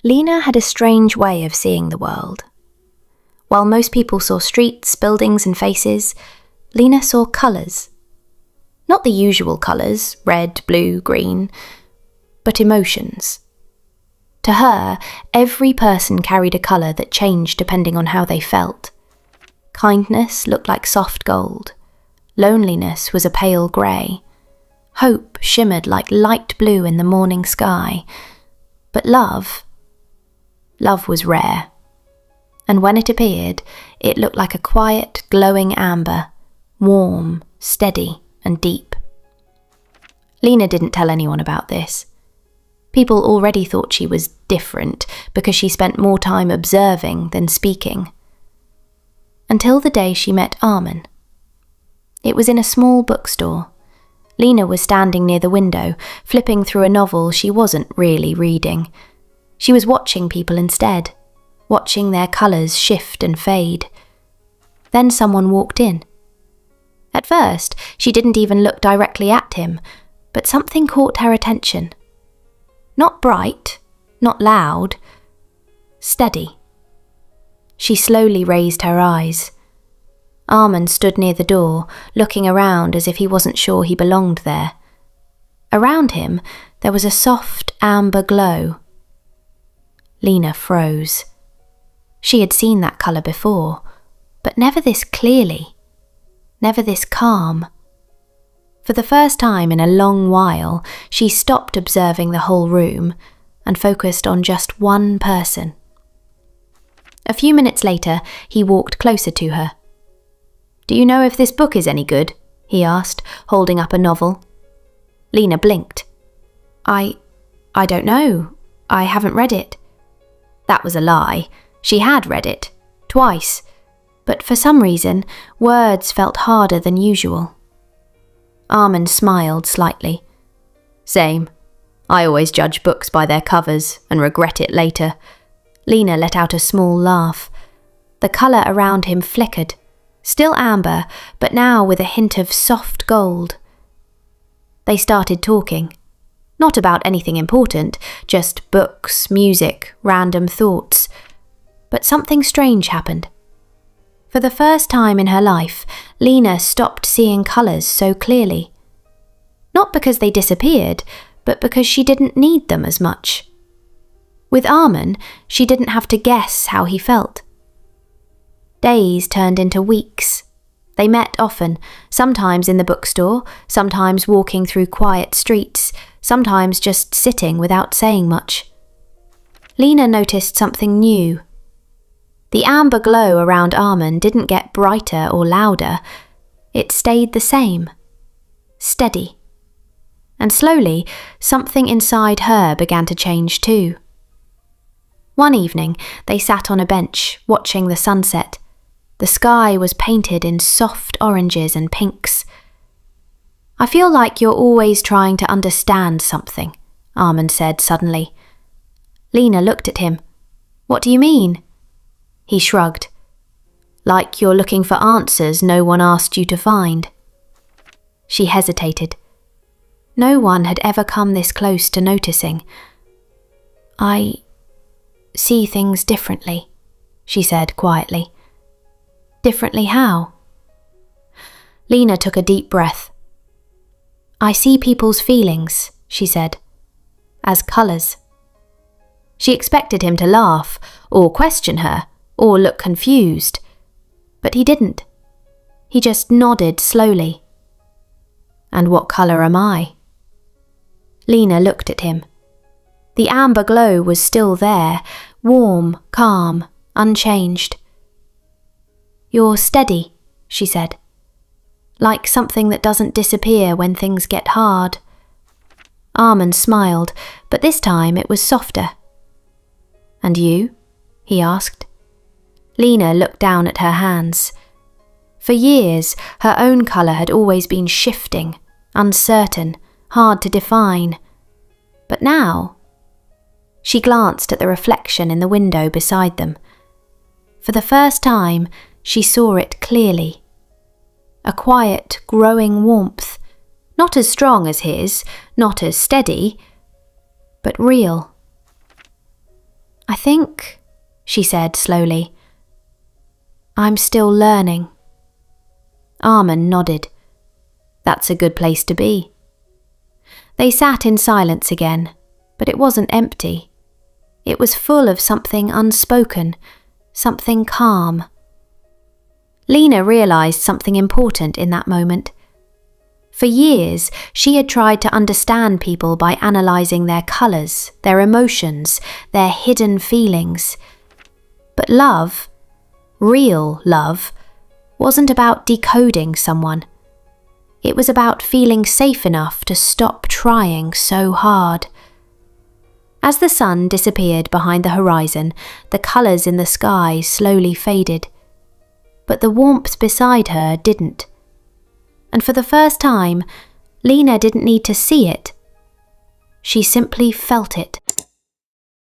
Lena had a strange way of seeing the world. While most people saw streets, buildings and faces, Lena saw colours. Not the usual colours, red, blue, green, but emotions. To her, every person carried a colour that changed depending on how they felt. Kindness looked like soft gold. Loneliness was a pale grey. Hope shimmered like light blue in the morning sky. But love was rare. And when it appeared, it looked like a quiet, glowing amber, warm, steady, and deep. Lena didn't tell anyone about this. People already thought she was different because she spent more time observing than speaking. Until the day she met Armin. It was in a small bookstore. Lena was standing near the window, flipping through a novel she wasn't really reading. She was watching people instead, watching their colours shift and fade. Then someone walked in. At first, she didn't even look directly at him, but something caught her attention. Not bright, not loud, steady. She slowly raised her eyes. Armin stood near the door, looking around as if he wasn't sure he belonged there. Around him, there was a soft amber glow. Lena froze. She had seen that colour before, but never this clearly, never this calm. For the first time in a long while, she stopped observing the whole room and focused on just one person. A few minutes later, he walked closer to her. "Do you know if this book is any good?" he asked, holding up a novel. Lena blinked. I don't know. I haven't read it." That was a lie. She had read it, twice, but for some reason, words felt harder than usual. Armin smiled slightly. "Same. I always judge books by their covers and regret it later." Lena let out a small laugh. The colour around him flickered, still amber, but now with a hint of soft gold. They started talking. Not about anything important, just books, music, random thoughts. But something strange happened. For the first time in her life, Lena stopped seeing colours so clearly. Not because they disappeared, but because she didn't need them as much. With Armin, she didn't have to guess how he felt. Days turned into weeks. They met often, sometimes in the bookstore, sometimes walking through quiet streets, sometimes just sitting without saying much. Lena noticed something new. The amber glow around Armin didn't get brighter or louder. It stayed the same, steady. And slowly, something inside her began to change too. One evening, they sat on a bench, watching the sunset. The sky was painted in soft oranges and pinks. "I feel like you're always trying to understand something," Armin said suddenly. Lena looked at him. "What do you mean?" He shrugged. "Like you're looking for answers no one asked you to find." She hesitated. No one had ever come this close to noticing. "I see things differently," she said quietly. "Differently how?" Lena took a deep breath. "I see people's feelings," she said, "as colours." She expected him to laugh, or question her, or look confused. But he didn't. He just nodded slowly. "And what colour am I?" Lena looked at him. The amber glow was still there, warm, calm, unchanged. "You're steady," she said. "Like something that doesn't disappear when things get hard." Armin smiled, but this time it was softer. "And you?" he asked. Lena looked down at her hands. For years, her own colour had always been shifting, uncertain, hard to define. But now, she glanced at the reflection in the window beside them. For the first time, she saw it clearly. A quiet, growing warmth, not as strong as his, not as steady, but real. think, she said slowly, I'm still learning. Armin nodded. That's a good place to be. They sat in silence again, but it wasn't empty. It was full of something unspoken, something calm. Lena realised something important in that moment. For years, she had tried to understand people by analysing their colours, their emotions, their hidden feelings. But love, real love, wasn't about decoding someone. It was about feeling safe enough to stop trying so hard. As the sun disappeared behind the horizon, the colours in the sky slowly faded. But the warmth beside her didn't. And for the first time, Lena didn't need to see it. She simply felt it.